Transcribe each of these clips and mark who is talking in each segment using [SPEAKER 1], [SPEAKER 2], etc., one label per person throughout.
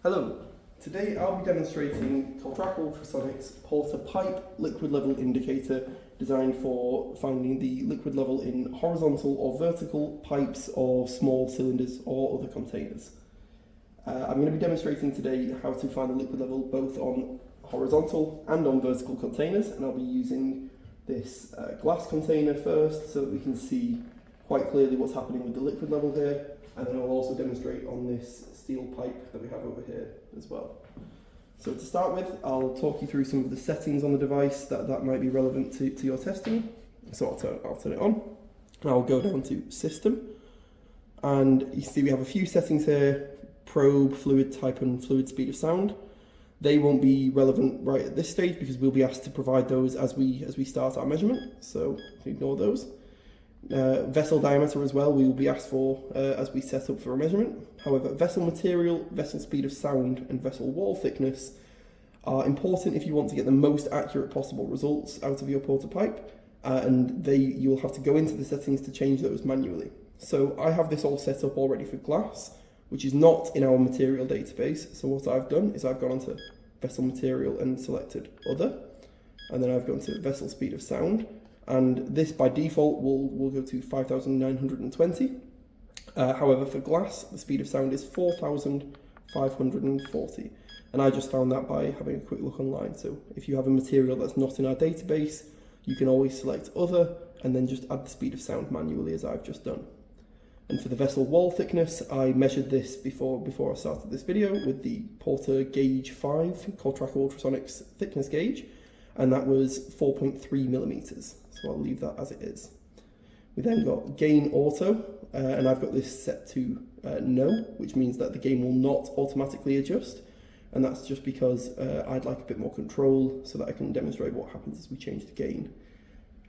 [SPEAKER 1] Hello, today I'll be demonstrating Coltraco Ultrasonics Portapipe liquid level indicator designed for finding the liquid level in horizontal or vertical pipes or small cylinders or other containers. I'm going to be demonstrating today how to find the liquid level both on horizontal and on vertical containers, and I'll be using this glass container first so that we can see quite clearly what's happening with the liquid level here, and then I'll also demonstrate on this steel pipe that we have over here as well. So to start with, I'll talk you through some of the settings on the device that might be relevant to your testing. So I'll turn it on, and I'll go down to System, and you see we have a few settings here: probe, fluid type, and fluid speed of sound. They won't be relevant right at this stage because we'll be asked to provide those as we start our measurement, so ignore those. Vessel diameter as well we will be asked for as we set up for a measurement. However, vessel material, vessel speed of sound, and vessel wall thickness are important if you want to get the most accurate possible results out of your Portapipe, and you'll have to go into the settings to change those manually. So I have this all set up already for glass, which is not in our material database. So what I've done is I've gone onto vessel material and selected other, and then I've gone to vessel speed of sound. And this by default will go to 5,920. However, for glass, the speed of sound is 4,540. And I just found that by having a quick look online. So if you have a material that's not in our database, you can always select other and then just add the speed of sound manually, as I've just done. And for the vessel wall thickness, I measured this before I started this video with the Porta Gauge 5 Coltraco Ultrasonics thickness gauge, and that was 4.3 millimeters. So I'll leave that as it is. We then got gain auto, and I've got this set to no, which means that the gain will not automatically adjust, and that's just because I'd like a bit more control so that I can demonstrate what happens as we change the gain.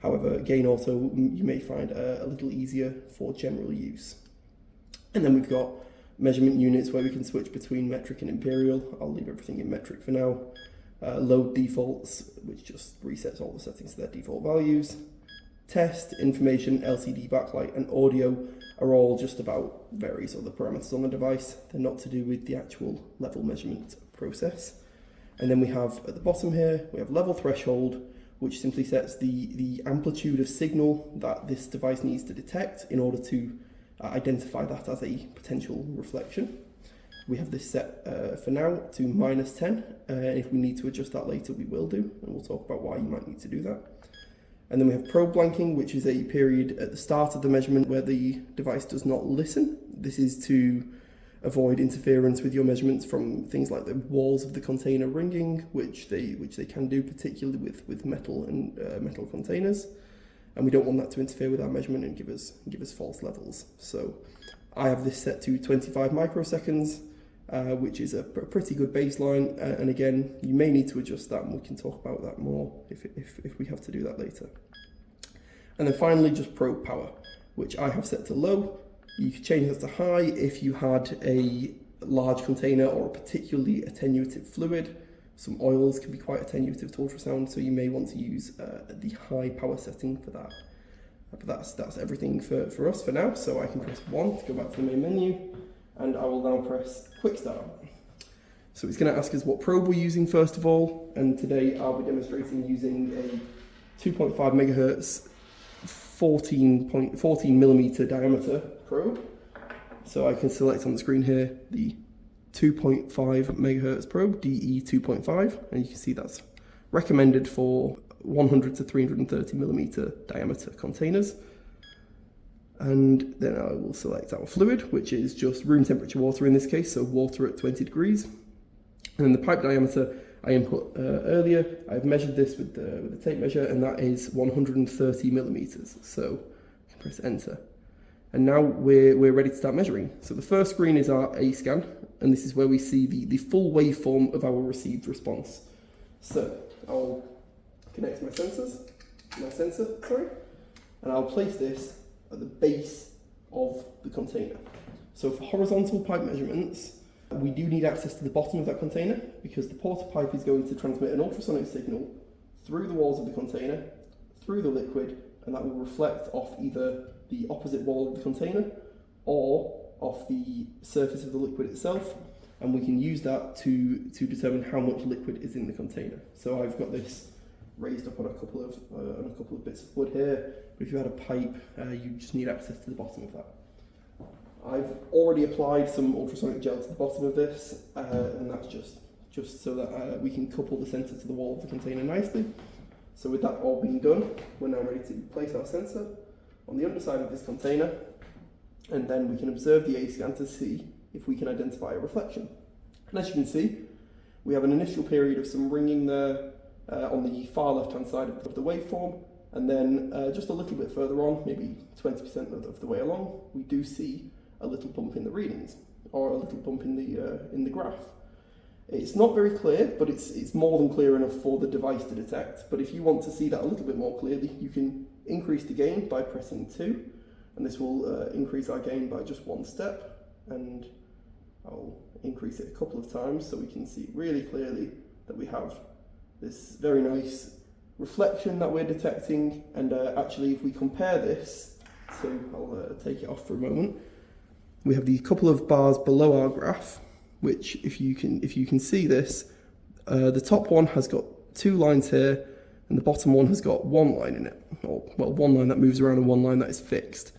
[SPEAKER 1] However, gain auto you may find a little easier for general use. And then we've got measurement units where we can switch between metric and imperial. I'll leave everything in metric for now. Load defaults, which just resets all the settings to their default values. Test, information, LCD backlight, and audio are all just about various other parameters on the device. They're not to do with the actual level measurement process. And then we have at the bottom here, we have level threshold, which simply sets the amplitude of signal that this device needs to detect in order to identify that as a potential reflection. We have this set for now to -10, and if we need to adjust that later, we will do, and we'll talk about why you might need to do that. And then we have probe blanking, which is a period at the start of the measurement where the device does not listen. This is to avoid interference with your measurements from things like the walls of the container ringing, which they can do, particularly with metal and metal containers. And we don't want that to interfere with our measurement and give us false levels. So I have this set to 25 microseconds. Which is a pretty good baseline, and again, you may need to adjust that, and we can talk about that more if we have to do that later. And then finally, just probe power, which I have set to low. You could change that to high if you had a large container or a particularly attenuative fluid. Some oils can be quite attenuative to ultrasound, so you may want to use the high power setting for that. But that's everything for us for now, so I can press 1 to go back to the main menu. And I will now press Quick Start. So it's going to ask us what probe we're using first of all, and today I'll be demonstrating using a 2.5 megahertz 14 millimeter diameter probe. So I can select on the screen here the 2.5 megahertz probe, DE 2.5, and you can see that's recommended for 100 to 330 millimeter diameter containers. And then I will select our fluid, which is just room temperature water in this case, so water at 20 degrees. And then the pipe diameter I input earlier, I've measured this with the tape measure, and that is 130 millimeters. So I can press enter. And now we're ready to start measuring. So the first screen is our A scan, and this is where we see the full waveform of our received response. So I'll connect my sensor, and I'll place this at the base of the container. So for horizontal pipe measurements, we do need access to the bottom of that container because the Portapipe is going to transmit an ultrasonic signal through the walls of the container, through the liquid, and that will reflect off either the opposite wall of the container or off the surface of the liquid itself. and we can use that to determine how much liquid is in the container. So I've got this raised up on a couple of bits of wood here, but if you had a pipe, you just need access to the bottom of that. I've already applied some ultrasonic gel to the bottom of this, and that's just so that we can couple the sensor to the wall of the container nicely. So with that all being done, we're now ready to place our sensor on the underside of this container, and then we can observe the A-scan to see if we can identify a reflection. And as you can see, we have an initial period of some ringing there on the far left-hand side of the waveform, and then just a little bit further on, maybe 20% of the way along, we do see a little bump in the readings, or a little bump in the graph. It's not very clear, but it's more than clear enough for the device to detect. But if you want to see that a little bit more clearly, you can increase the gain by pressing 2, and this will increase our gain by just 1 step, and I'll increase it a couple of times so we can see really clearly that we have this very nice reflection that we're detecting. And actually, if we compare this, so I'll take it off for a moment, we have these couple of bars below our graph, which if you can see this, the top one has got 2 lines here, and the bottom one has got 1 line in it, or well, 1 line that moves around and 1 line that is fixed.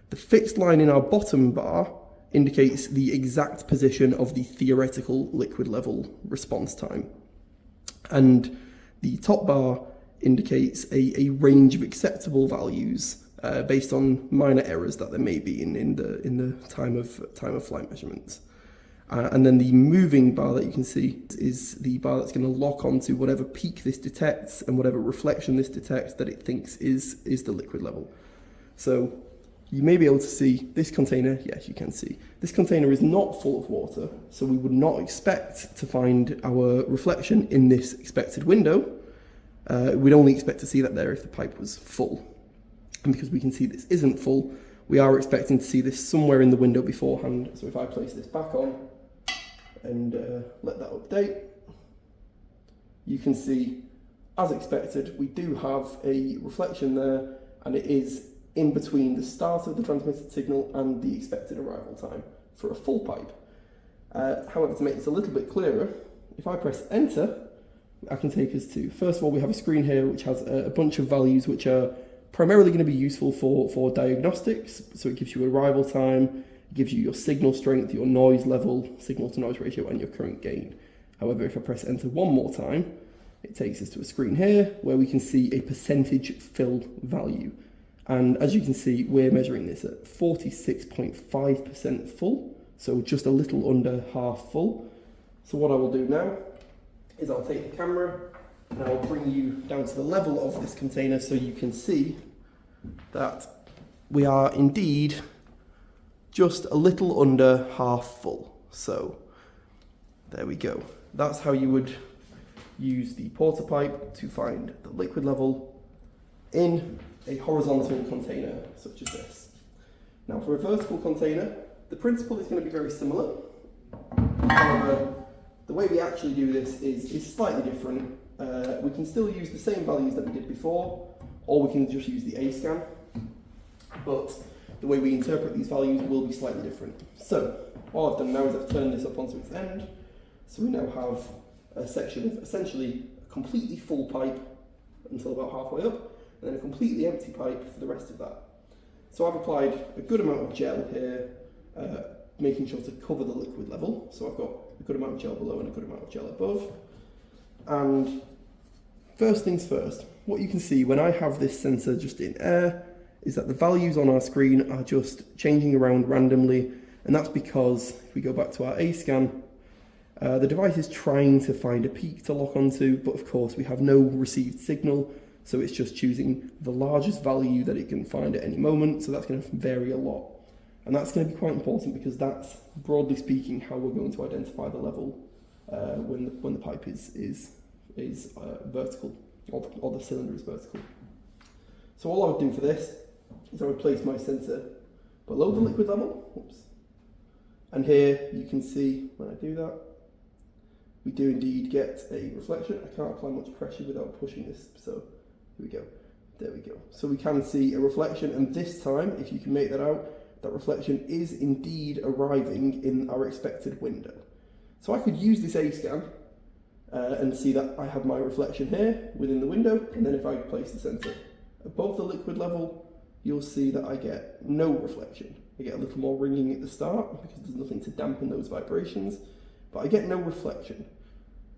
[SPEAKER 1] The fixed line in our bottom bar indicates the exact position of the theoretical liquid level response time, and the top bar indicates a range of acceptable values based on minor errors that there may be in the time of flight measurements. And then the moving bar that you can see is the bar that's going to lock onto whatever peak this detects and whatever reflection this detects that it thinks is the liquid level. So you may be able to see this container. Yes, you can see this container is not full of water, so we would not expect to find our reflection in this expected window. We'd only expect to see that there if the pipe was full. And because we can see this isn't full, we are expecting to see this somewhere in the window beforehand. So if I place this back on and let that update, you can see, as expected, we do have a reflection there, and it is in between the start of the transmitted signal and the expected arrival time for a full pipe. However, to make this a little bit clearer, if I press enter, I can take us to, first of all, we have a screen here which has a bunch of values which are primarily going to be useful for diagnostics. So it gives you arrival time, it gives you your signal strength, your noise level, signal to noise ratio, and your current gain. However, if I press enter one more time, it takes us to a screen here where we can see a percentage fill value. And as you can see, we're measuring this at 46.5% full, so just a little under half full. So what I will do now is I'll take the camera and I'll bring you down to the level of this container so you can see that we are indeed just a little under half full. So there we go. That's how you would use the Portapipe to find the liquid level in a horizontal container such as this. Now for a vertical container, the principle is going to be very similar. However, the way we actually do this is slightly different. We can still use the same values that we did before, or we can just use the A-scan, but the way we interpret these values will be slightly different. So what I've done now is I've turned this up onto its end, so we now have a section of essentially a completely full pipe until about halfway up, and then a completely empty pipe for the rest of that. So I've applied a good amount of gel here, making sure to cover the liquid level. So I've got a good amount of gel below and a good amount of gel above. And first things first, what you can see when I have this sensor just in air is that the values on our screen are just changing around randomly, and that's because if we go back to our A-scan, the device is trying to find a peak to lock onto, but of course we have no received signal, so it's just choosing the largest value that it can find at any moment, so that's going to vary a lot. And that's going to be quite important because that's, broadly speaking, how we're going to identify the level when the pipe is vertical, or the cylinder is vertical. So all I would do for this is I would place my sensor below the liquid level. Oops. And here you can see when I do that, we do indeed get a reflection. I can't apply much pressure without pushing this, so here we go. There we go. So we can see a reflection, and this time, if you can make that out, that reflection is indeed arriving in our expected window. So I could use this A-scan and see that I have my reflection here within the window, and then if I place the sensor above the liquid level, you'll see that I get no reflection. I get a little more ringing at the start because there's nothing to dampen those vibrations, but I get no reflection.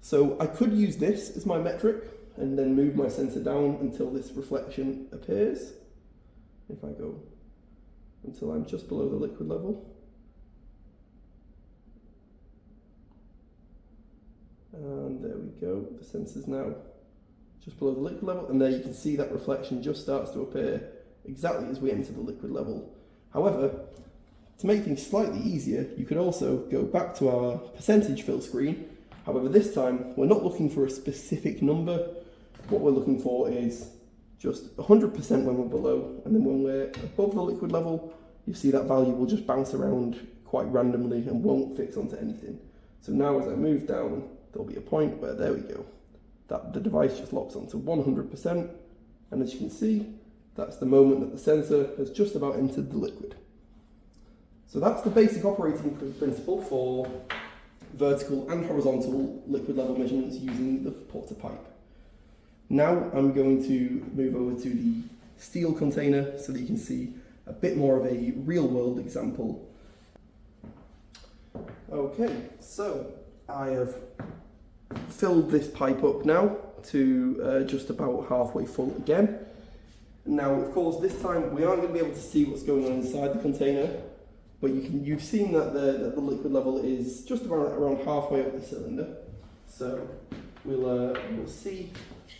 [SPEAKER 1] So I could use this as my metric and then move my sensor down until this reflection appears. If I go until I'm just below the liquid level. And there we go, the sensor's now just below the liquid level, and there you can see that reflection just starts to appear exactly as we enter the liquid level. However, to make things slightly easier, you could also go back to our percentage fill screen. However, this time we're not looking for a specific number. What we're looking for is just 100% when we're below, and then when we're above the liquid level, you see that value will just bounce around quite randomly and won't fix onto anything. So now as I move down, there'll be a point where, there we go, that the device just locks onto 100%, and as you can see, that's the moment that the sensor has just about entered the liquid. So that's the basic operating principle for vertical and horizontal liquid level measurements using the Portapipe. Now I'm going to move over to the steel container so that you can see a bit more of a real world example. Okay, so I have filled this pipe up now to just about halfway full again. Now, of course, this time we aren't going to be able to see what's going on inside the container, but you've seen that the liquid level is just around halfway up the cylinder. So we'll see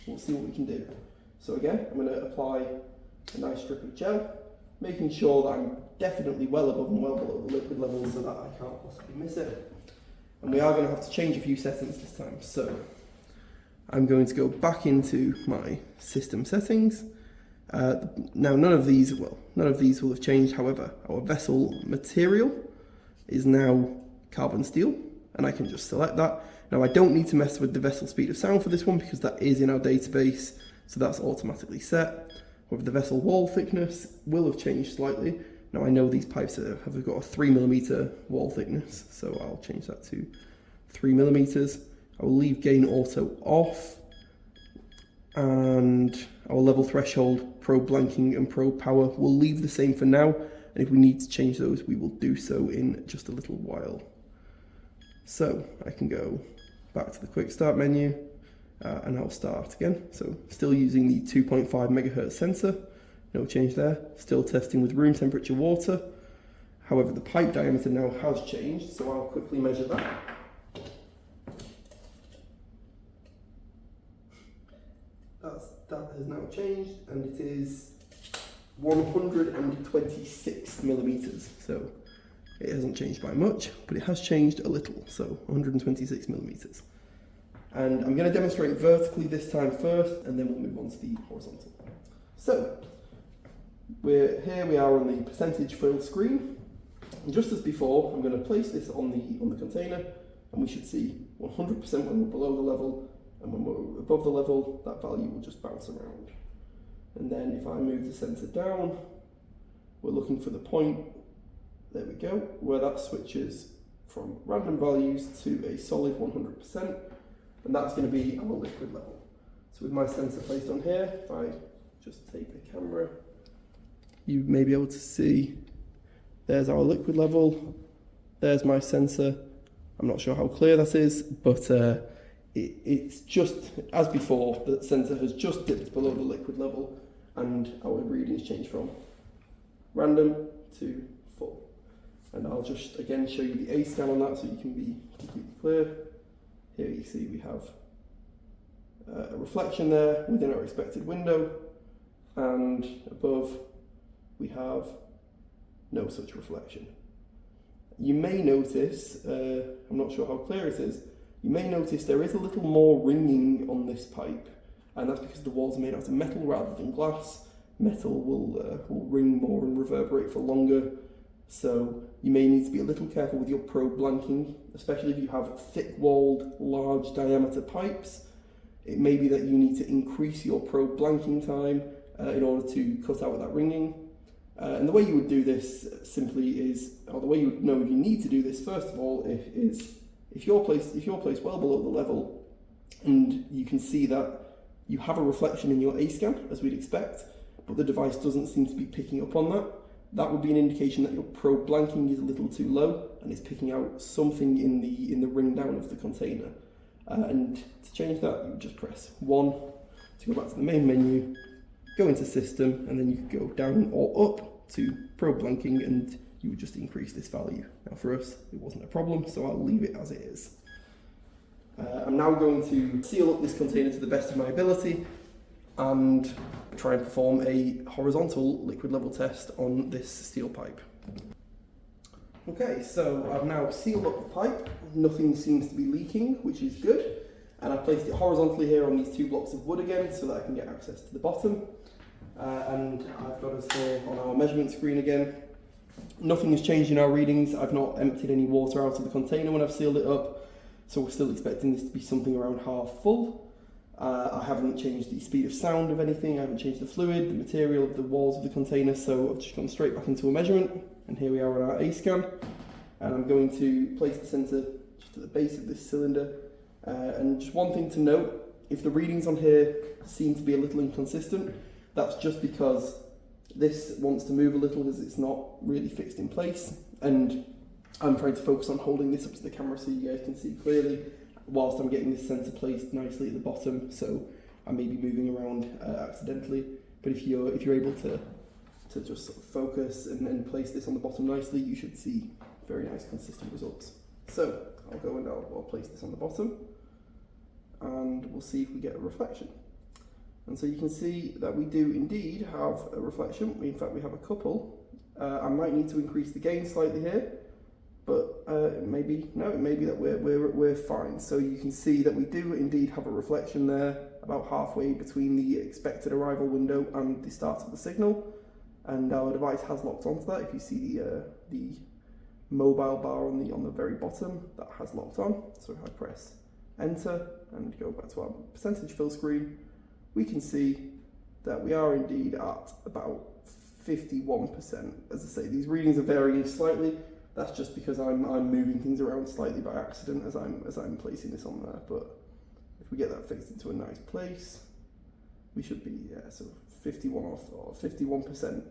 [SPEAKER 1] what we can do. So again, I'm going to apply a nice strip of gel, making sure that I'm definitely well above and well below the liquid level so that I can't possibly miss it. And we are going to have to change a few settings this time. So I'm going to go back into my system settings. Now none of these will have changed. However, our vessel material is now carbon steel, and I can just select that. Now I don't need to mess with the vessel speed of sound for this one because that is in our database, so that's automatically set. However, the vessel wall thickness will have changed slightly. Now I know these pipes have got a 3mm wall thickness, so I'll change that to 3mm. I will leave gain auto off, and our level threshold, probe blanking and probe power will leave the same for now, and if we need to change those we will do so in just a little while. So I can go back to the quick start menu and I'll start again. So still using the 2.5 MHz sensor, no change there, still testing with room temperature water. However, the pipe diameter now has changed, so I'll quickly measure that. That has now changed, and it is 126mm. So it hasn't changed by much, but it has changed a little, so 126mm. And I'm going to demonstrate vertically this time first, and then we'll move on to the horizontal. So we are on the percentage fill screen, and just as before, I'm going to place this on the container, and we should see 100% when we're below the level, and when we're above the level, that value will just bounce around. And then if I move the sensor down, we're looking for the point, there we go, where that switches from random values to a solid 100%, and that's going to be our liquid level. So with my sensor placed on here, if I just take the camera, you may be able to see, there's our liquid level, there's my sensor. I'm not sure how clear that is, but it's just, as before, the sensor has just dipped below the liquid level, and our readings change from random to full. And I'll just again show you the A scan on that so you can be completely clear. Here you see we have a reflection there within our expected window, and above we have no such reflection. You may notice, I'm not sure how clear it is, you may notice there is a little more ringing on this pipe, and that's because the walls are made out of metal rather than glass. Metal will ring more and reverberate for longer, so you may need to be a little careful with your probe blanking, especially if you have thick-walled, large diameter pipes. It may be that you need to increase your probe blanking time in order to cut out that ringing. And the way you would do this simply is, or the way you would know if you need to do this, first of all, is If you're placed well below the level, and you can see that you have a reflection in your A scan, as we'd expect, but the device doesn't seem to be picking up on that, that would be an indication that your probe blanking is a little too low and is picking out something in the ring down of the container. And to change that, you would just press 1 to go back to the main menu, go into System, and then you could go down or up to probe blanking, and you would just increase this value. Now for us, it wasn't a problem, so I'll leave it as it is. I'm now going to seal up this container to the best of my ability and try and perform a horizontal liquid level test on this steel pipe. Okay, so I've now sealed up the pipe. Nothing seems to be leaking, which is good. And I've placed it horizontally here on these 2 blocks of wood again so that I can get access to the bottom. And I've got us here on our measurement screen again. Nothing has changed in our readings. I've not emptied any water out of the container when I've sealed it up. So we're still expecting this to be something around half full. I haven't changed the speed of sound of anything, I haven't changed the fluid, the material of the walls of the container, so I've just gone straight back into a measurement, and here we are on our A scan. And I'm going to place the sensor just at the base of this cylinder. And just one thing to note, if the readings on here seem to be a little inconsistent, that's just because this wants to move a little as it's not really fixed in place. And I'm trying to focus on holding this up to the camera so you guys can see clearly, whilst I'm getting this sensor placed nicely at the bottom, so I may be moving around accidentally. But if you're able to just sort of focus and place this on the bottom nicely, you should see very nice consistent results. So I'll go and I'll place this on the bottom, and we'll see if we get a reflection. And so you can see that we do indeed have a reflection. In fact, we have a couple. I might need to increase the gain slightly here, but it may be that we're fine. So you can see that we do indeed have a reflection there, about halfway between the expected arrival window and the start of the signal, and our device has locked onto that. If you see the mobile bar on the very bottom, that has locked on. So if I press enter and go back to our percentage fill screen, we can see that we are indeed at about 51%. As I say, these readings are varying slightly. That's just because I'm moving things around slightly by accident as I'm placing this on there. But if we get that fixed into a nice place, we should be so 51 or 51%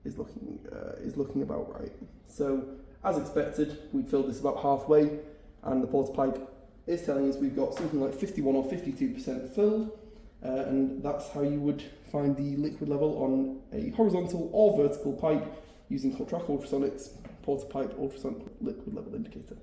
[SPEAKER 1] is looking about right. So as expected, we filled this about halfway, and the Portapipe is telling us we've got something like 51 or 52% filled, and that's how you would find the liquid level on a horizontal or vertical pipe using Coltraco Ultrasonics Portapipe Ultrasonic liquid level indicator.